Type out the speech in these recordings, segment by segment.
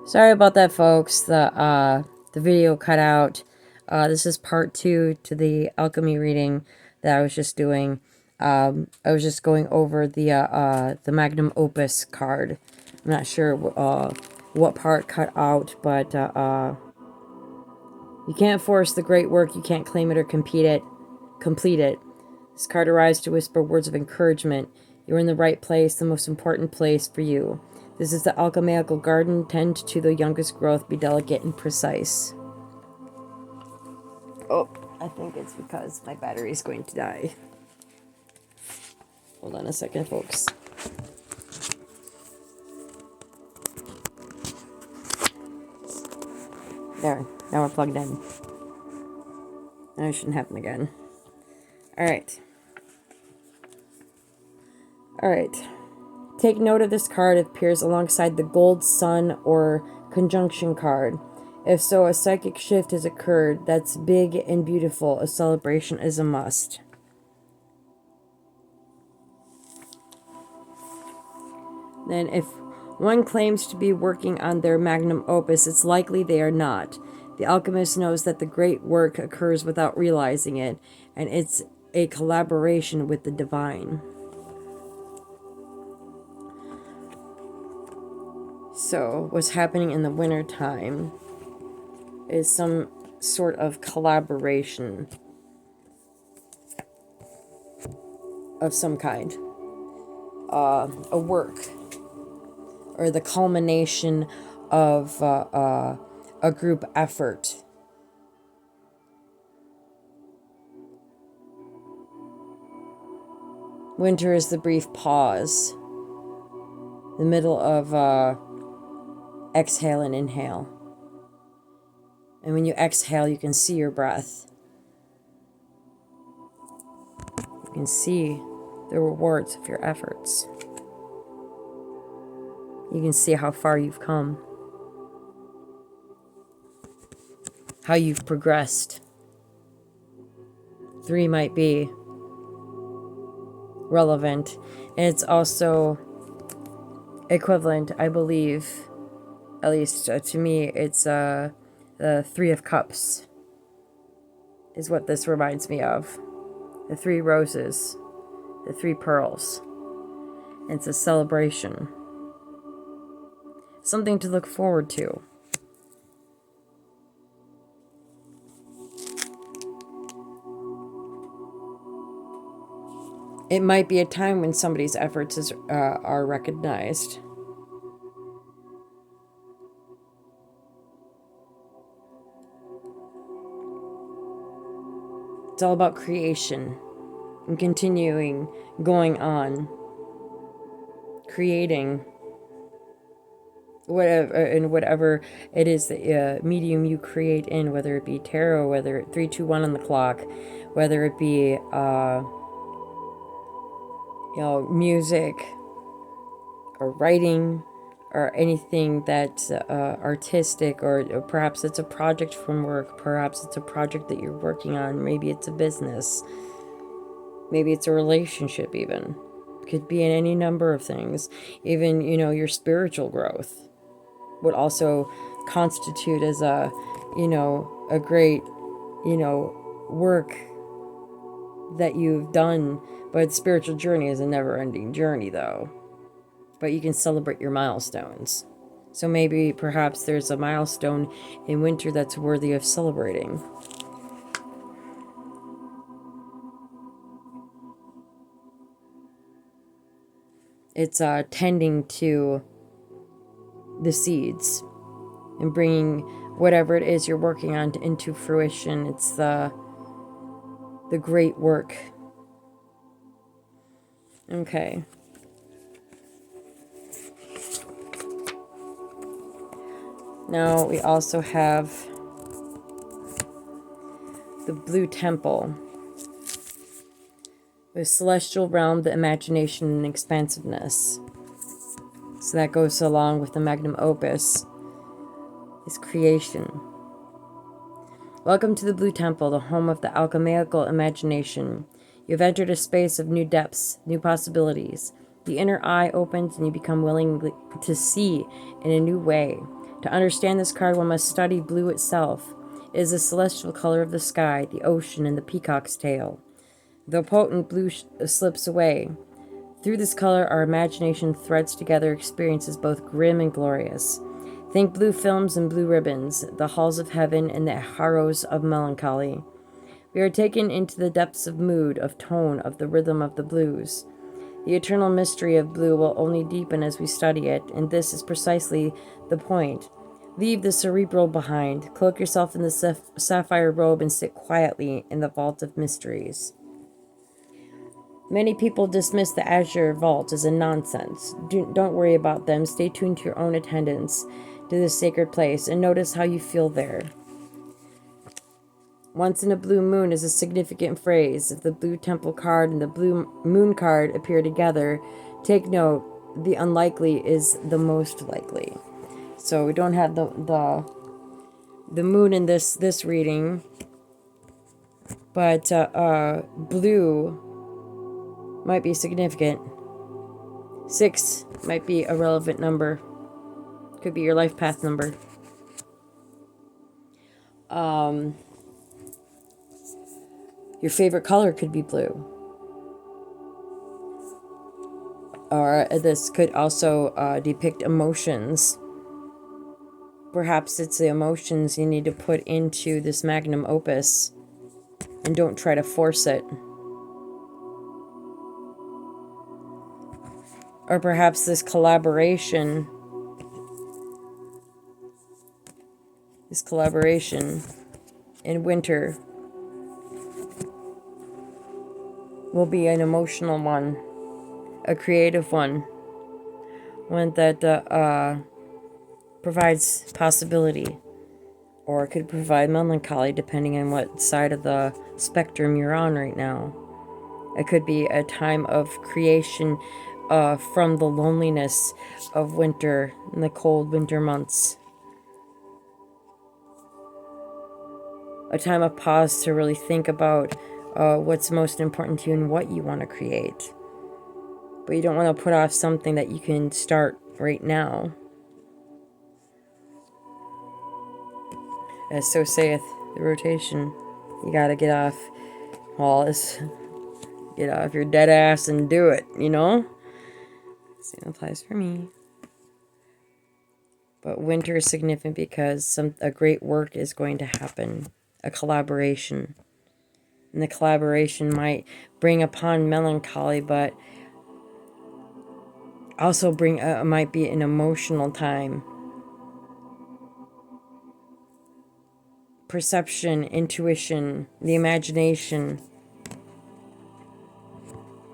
Sorry about that, folks. The video cut out. This is part 2 to the alchemy reading that I was just doing. I was just going over the magnum opus card. I'm not sure what part cut out, but you can't force the great work. You can't claim it or complete it. This card arrives to whisper words of encouragement. You're in the right place, the most important place for you. This is the alchemical garden. Tend to the youngest growth. Be delicate and precise. Oh, I think it's because my battery is going to die. Hold on a second, folks. There. Now we're plugged in. That shouldn't happen again. Alright. Alright. Take note of this card. It appears alongside the gold sun or conjunction card. If so, a psychic shift has occurred. That's big and beautiful. A celebration is a must. Then if one claims to be working on their magnum opus, it's likely they are not. The alchemist knows that the great work occurs without realizing it, and it's a collaboration with the divine. So, what's happening in the winter time is some sort of collaboration of some kind. A work, or the culmination of a group effort. Winter is the brief pause, the middle of exhale and inhale. And when you exhale, you can see your breath. You can see the rewards of your efforts. You can see how far you've come, how you've progressed. 3 might be relevant, and it's also equivalent, I believe, at least to me, it's the 3 of Cups is what this reminds me of. The 3 roses, the 3 pearls. It's a celebration. Something to look forward to. It might be a time when somebody's efforts are recognized. It's all about creation and continuing, going on, creating whatever it is the medium you create in, whether it be tarot, whether it 3-2-1 on the clock, whether it be music or writing or anything that's artistic, or perhaps it's a project from work, perhaps it's a project that you're working on, maybe it's a business, maybe it's a relationship even. It could be in any number of things. Even, your spiritual growth would also constitute as a great, work that you've done. But spiritual journey is a never-ending journey, though. But you can celebrate your milestones. So maybe, perhaps, there's a milestone in winter that's worthy of celebrating. It's tending to the seeds and bringing whatever it is you're working on into fruition. It's the great work. Okay. Now we also have the Blue Temple. The celestial realm, the imagination and expansiveness. So that goes along with the magnum opus, is creation. Welcome to the Blue Temple, the home of the alchemical imagination. You've entered a space of new depths, new possibilities. The inner eye opens and you become willing to see in a new way. To understand this card, one must study blue itself. It is the celestial color of the sky, the ocean, and the peacock's tail. The potent blue slips away. Through this color, our imagination threads together experiences both grim and glorious. Think blue films and blue ribbons, the halls of heaven and the harrows of melancholy. We are taken into the depths of mood, of tone, of the rhythm of the blues. The eternal mystery of blue will only deepen as we study it, and this is precisely the point. Leave the cerebral behind, cloak yourself in the sapphire robe, and sit quietly in the vault of mysteries. Many people dismiss the azure vault as a nonsense. Don't worry about them. Stay tuned to your own attendance to this sacred place and notice how you feel there. Once in a blue moon is a significant phrase. If the blue temple card and the blue moon card appear together, take note, the unlikely is the most likely. So we don't have the moon in this reading, but blue might be significant. 6 might be a relevant number. Could be your life path number. Your favorite color could be blue. Or this could also depict emotions. Perhaps it's the emotions you need to put into this magnum opus and don't try to force it. Or perhaps this collaboration in winter will be an emotional one, a creative one that provides possibility, or it could provide melancholy depending on what side of the spectrum you're on right now. It could be a time of creation from the loneliness of winter, in the cold winter months. A time of pause to really think about what's most important to you and what you want to create. But you don't want to put off something that you can start right now. As so saith the rotation, you gotta get off get off your dead ass and do it, you know? Same applies for me. But winter is significant because a great work is going to happen. A collaboration. And the collaboration might bring upon melancholy, but also might be an emotional time. Perception, intuition, the imagination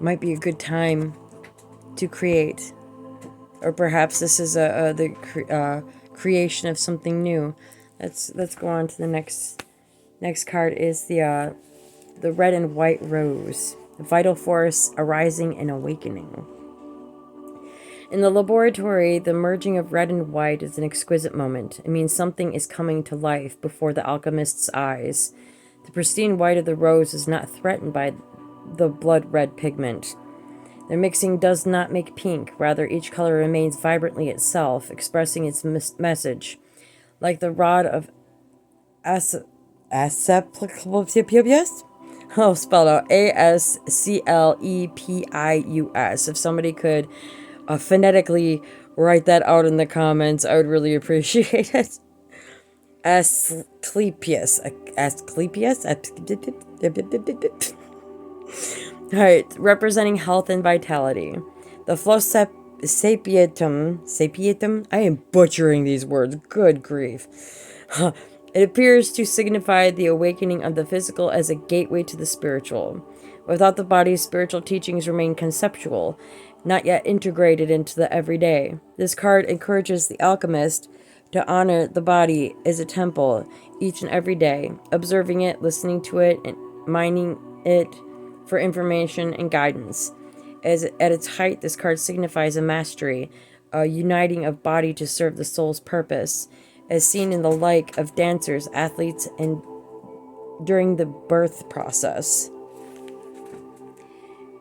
might be a good time to create. Or perhaps this is the creation of something new. Let's go on to the next card. Is the red and white rose, vital force arising and awakening. In the laboratory, the merging of red and white is an exquisite moment. It means something is coming to life before the alchemist's eyes. The pristine white of the rose is not threatened by the blood red pigment. The mixing does not make pink. Rather, each color remains vibrantly itself, expressing its message. Like the rod of Asclepius? Oh, spelled out Asclepius. If somebody could phonetically write that out in the comments, I would really appreciate it. Asclepius. Alright, representing health and vitality. The Flos Sapietum. I am butchering these words. Good grief. It appears to signify the awakening of the physical as a gateway to the spiritual. Without the body, spiritual teachings remain conceptual, not yet integrated into the everyday. This card encourages the alchemist to honor the body as a temple each and every day, observing it, listening to it, and mining it for information and guidance. At its height, this card signifies a mastery, a uniting of body to serve the soul's purpose, as seen in the like of dancers, athletes, and during the birth process.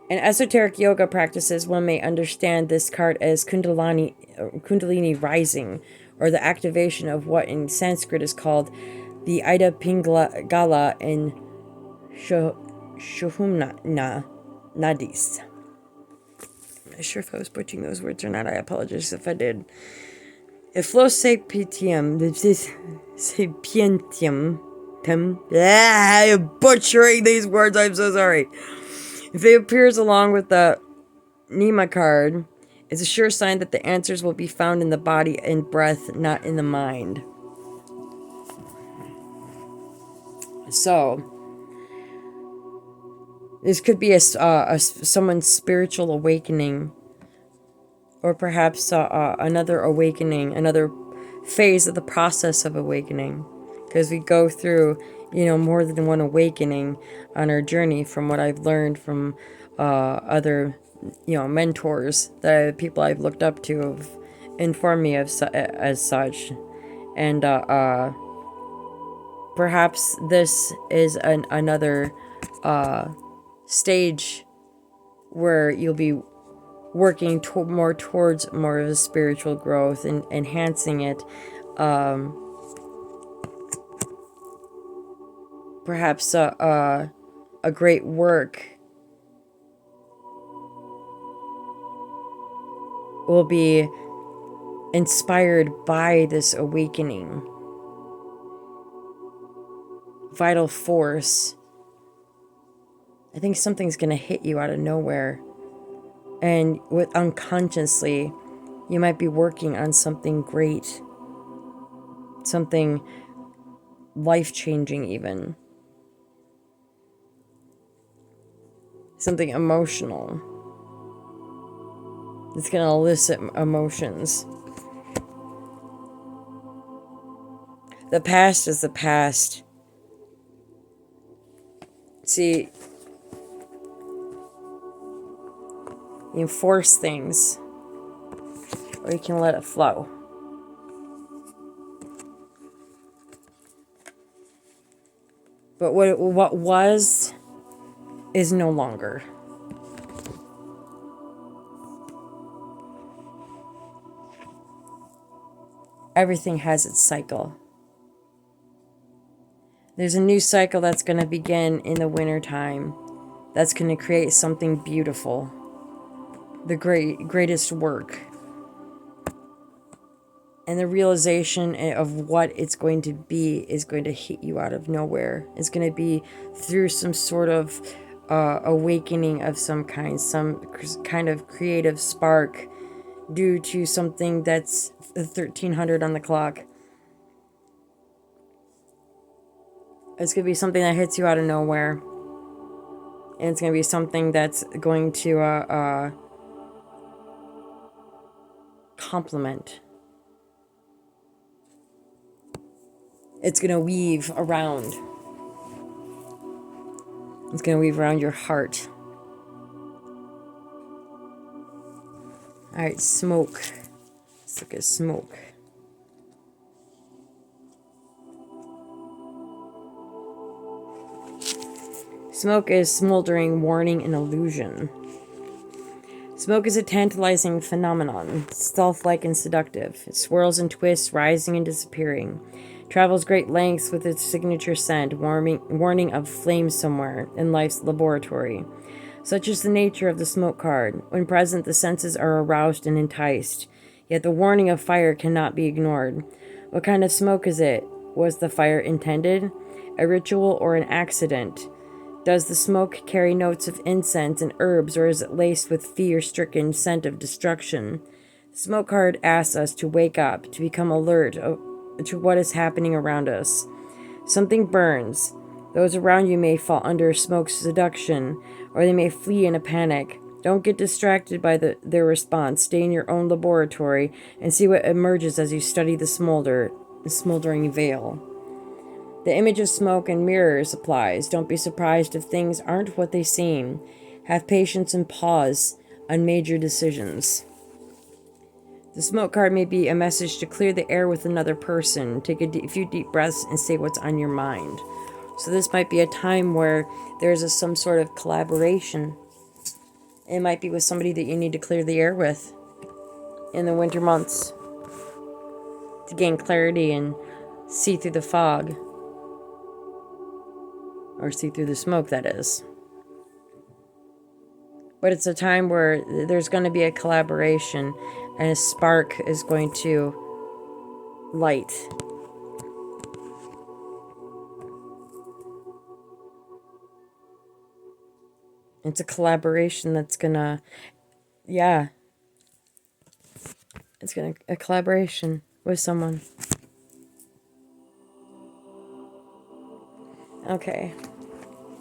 In esoteric yoga practices, one may understand this card as Kundalini rising, or the activation of what in Sanskrit is called the Ida Pingala and Shuhumna Nadis. I'm not sure if I was butchering those words or not. I apologize if I did. If flow sapientium, I'm butchering these words, I'm so sorry. If it appears along with the Nema card, it's a sure sign that the answers will be found in the body and breath, not in the mind. So, this could be someone's spiritual awakening, or perhaps another awakening, another phase of the process of awakening, because we go through, more than one awakening on our journey. From what I've learned from other, mentors, people I've looked up to have informed me of as such, and perhaps this is another stage where you'll be working more towards more of a spiritual growth and enhancing it. Perhaps a great work will be inspired by this awakening. Vital force. I think something's going to hit you out of nowhere. And unconsciously, you might be working on something great. Something life-changing even. Something emotional. It's going to elicit emotions. The past is the past. See, you can force things, or you can let it flow. But what was is no longer. Everything has its cycle. There's a new cycle that's going to begin in the winter time. That's going to create something beautiful. The greatest work. And the realization of what it's going to be is going to hit you out of nowhere. It's going to be through some sort of awakening of some kind of creative spark due to something that's 1300 on the clock. It's going to be something that hits you out of nowhere. And it's going to be something that's going to complement. It's going to weave around. It's going to weave around your heart. Alright, smoke. Let's look at smoke. Smoke is smoldering, warning, and illusion. Smoke is a tantalizing phenomenon, stealth-like and seductive. It swirls and twists, rising and disappearing. Travels great lengths with its signature scent, warning of flames somewhere in life's laboratory. Such is the nature of the smoke card. When present, the senses are aroused and enticed. Yet the warning of fire cannot be ignored. What kind of smoke is it? Was the fire intended? A ritual or an accident? Does the smoke carry notes of incense and herbs, or is it laced with fear-stricken scent of destruction? The smoke card asks us to wake up, to become alert to what is happening around us. Something burns. Those around you may fall under smoke's seduction, or they may flee in a panic. Don't get distracted by their response. Stay in your own laboratory and see what emerges as you study the smoldering veil. The image of smoke and mirrors applies. Don't be surprised if things aren't what they seem. Have patience and pause on major decisions. The smoke card may be a message to clear the air with another person. Take a few deep breaths and say what's on your mind. So this might be a time where there's some sort of collaboration. It might be with somebody that you need to clear the air with in the winter months. to gain clarity and see through the fog. Or see through the smoke, that is. But it's a time where there's going to be a collaboration and a spark is going to light. It's a collaboration that's going to, yeah. It's going to, a collaboration with someone. Okay.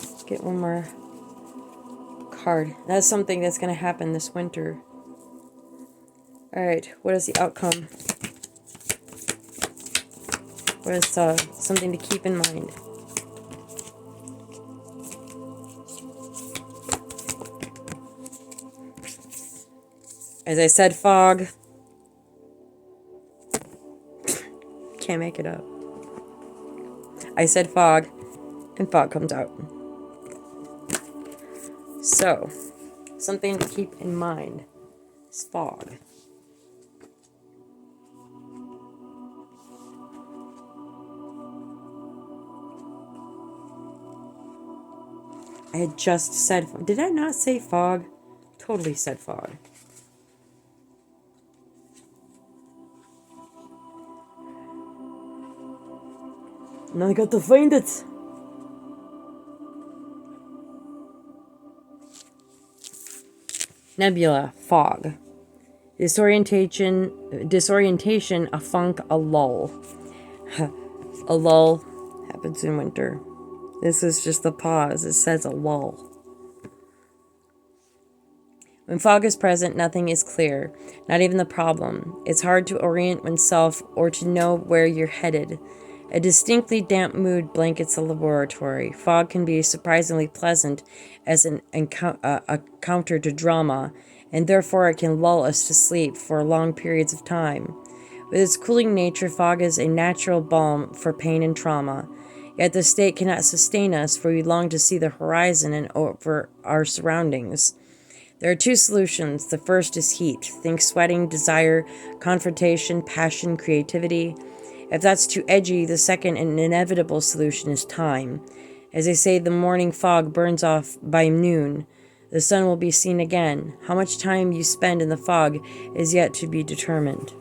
Let's get one more card. That's something that's going to happen this winter. Alright, what is the outcome? What is something to keep in mind? As I said, fog. Can't make it up. I said fog, and fog comes out. So, something to keep in mind is fog. I had just said, did I not say fog? Totally said fog. Now I got to find it. Nebula, fog. Disorientation, a funk, a lull. A lull happens in winter. This is just the pause. It says a lull. When fog is present, nothing is clear, not even the problem. It's hard to orient oneself or to know where you're headed. A distinctly damp mood blankets the laboratory. Fog can be surprisingly pleasant as a counter to drama, and therefore it can lull us to sleep for long periods of time. With its cooling nature, fog is a natural balm for pain and trauma. Yet the state cannot sustain us, for we long to see the horizon and over our surroundings. There are two solutions. The first is heat. Think sweating, desire, confrontation, passion, creativity. If that's too edgy, the second and inevitable solution is time. As they say, the morning fog burns off by noon. The sun will be seen again. How much time you spend in the fog is yet to be determined.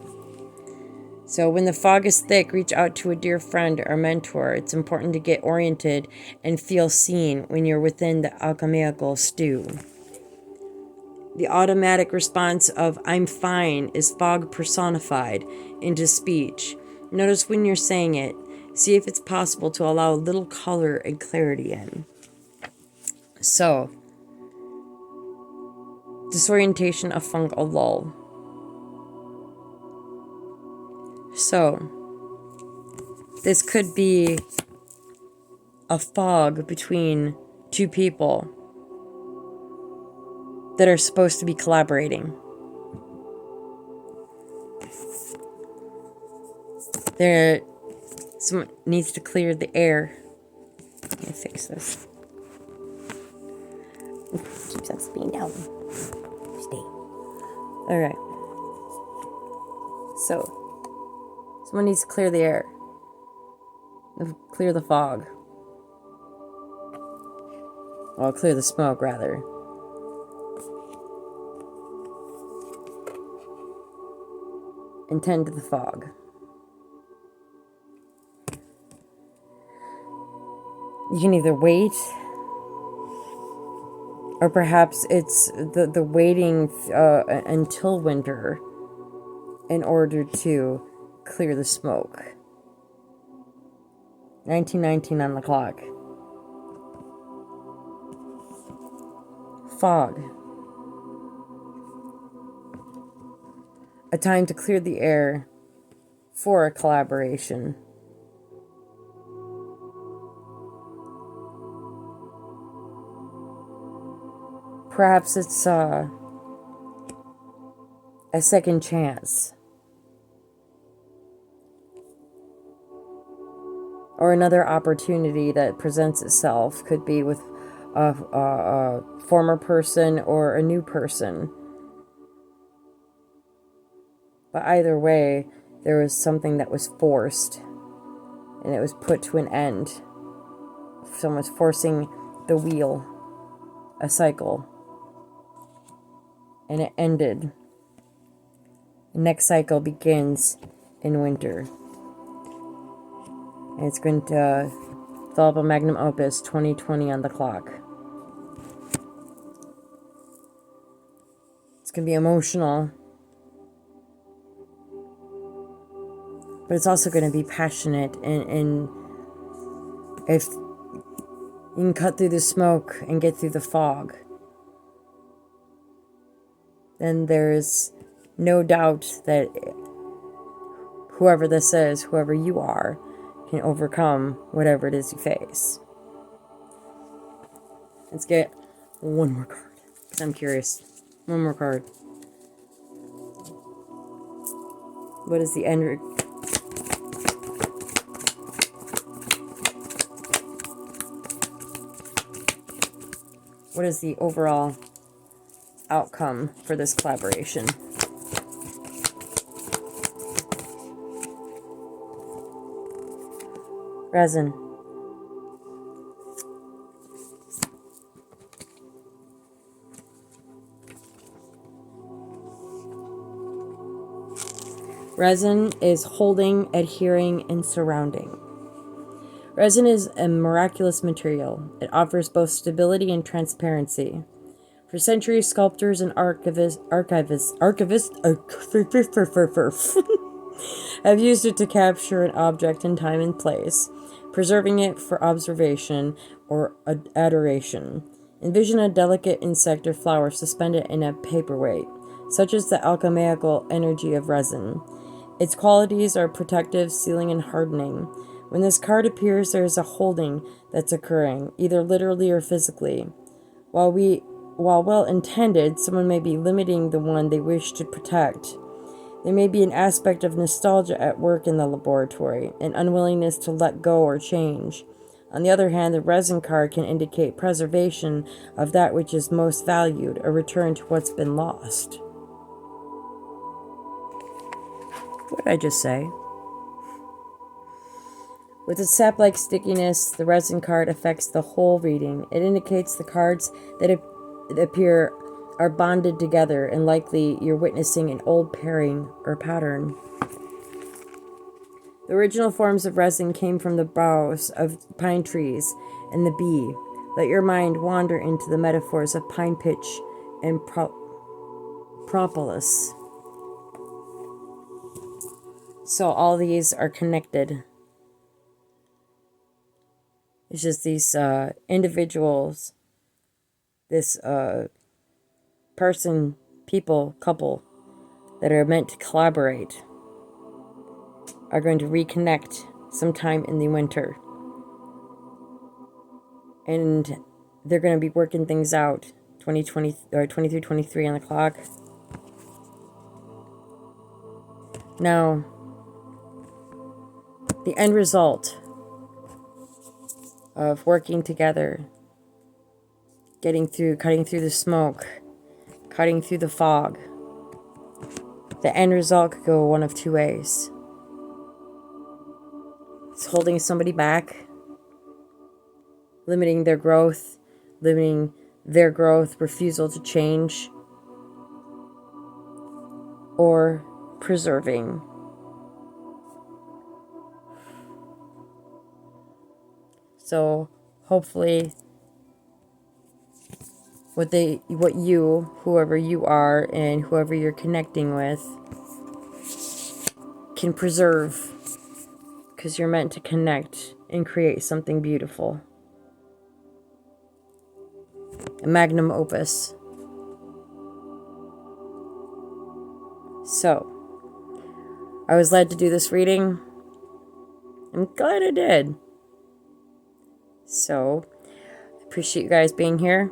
So when the fog is thick, reach out to a dear friend or mentor. It's important to get oriented and feel seen when you're within the alchemical stew. The automatic response of "I'm fine" is fog personified into speech. Notice when you're saying it. See if it's possible to allow a little color and clarity in. So, disorientation, a funk, a lull. So, this could be a fog between two people that are supposed to be collaborating. Someone needs to clear the air. Let me fix this. Keeps on spinning down. Stay. Alright. So, someone needs to clear the air. Clear the fog. Well, clear the smoke, rather. And tend to the fog. You can either wait, or perhaps it's the waiting until winter in order to clear the smoke. 1919 on the clock. Fog. A time to clear the air for a collaboration. Perhaps it's a second chance. Or another opportunity that presents itself. Could be with a former person or a new person. But either way, there was something that was forced and it was put to an end. Someone was forcing the wheel, a cycle, and it ended. The next cycle begins in winter. And it's going to develop a magnum opus 2020 on the clock. It's going to be emotional. But it's also going to be passionate. And if you can cut through the smoke and get through the fog, then there's no doubt that whoever this is, whoever you are, can overcome whatever it is you face. Let's get one more card, because I'm curious. One more card. What is the end? What is the overall outcome for this collaboration? Resin. Resin is holding, adhering, and surrounding. Resin is a miraculous material. It offers both stability and transparency. For centuries, sculptors and archivists have used it to capture an object in time and place, preserving it for observation or adoration. Envision a delicate insect or flower suspended in a paperweight. Such is the alchemical energy of resin. Its qualities are protective, sealing, and hardening. When this card appears, there is a holding that's occurring, either literally or physically. While well-intended, someone may be limiting the one they wish to protect. There may be an aspect of nostalgia at work in the laboratory, an unwillingness to let go or change. On the other hand, the resin card can indicate preservation of that which is most valued, a return to what's been lost. What did I just say? With its sap-like stickiness, the resin card affects the whole reading. It indicates the cards that appear are bonded together, and likely you're witnessing an old pairing or pattern. The original forms of resin came from the boughs of pine trees and the bee. Let your mind wander into the metaphors of pine pitch and propolis. So all these are connected. It's just these individuals, this person, people, couple that are meant to collaborate are going to reconnect sometime in the winter. And they're going to be working things out 2020 or 23 on the clock. Now, the end result of working together, cutting through the smoke, cutting through the fog. The end result could go one of two ways. It's holding somebody back, limiting their growth, refusal to change, or preserving. So hopefully whoever you are and whoever you're connecting with can preserve, because you're meant to connect and create something beautiful. A magnum opus. So, I was led to do this reading. I'm glad I did. So, appreciate you guys being here.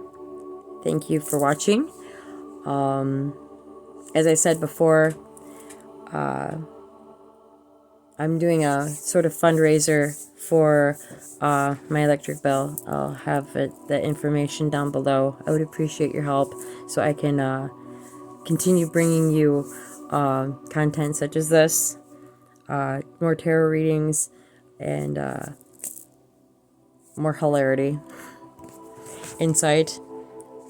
Thank you for watching. As I said before, I'm doing a sort of fundraiser for my electric bill. I'll have the information down below. I would appreciate your help so I can continue bringing you content such as this. more tarot readings, and more hilarity, insight,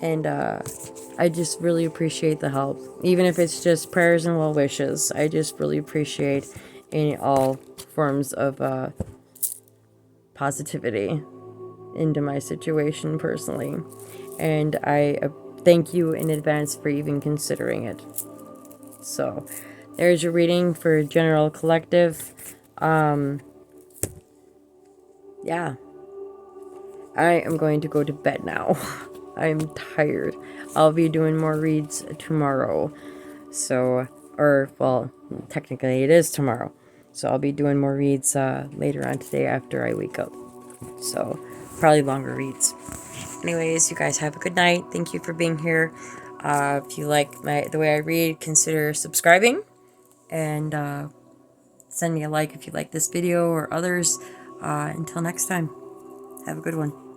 and I just really appreciate the help. Even if it's just prayers and well wishes, I just really appreciate any all forms of positivity into my situation personally. And I thank you in advance for even considering it. So, there's your reading for General Collective. Yeah. I am going to go to bed now. I'm tired. I'll be doing more reads tomorrow. So, or, well, technically it is tomorrow. So I'll be doing more reads later on today after I wake up. So, probably longer reads. Anyways, you guys have a good night. Thank you for being here. If you like the way I read, consider subscribing. And send me a like if you like this video or others. Until next time, have a good one.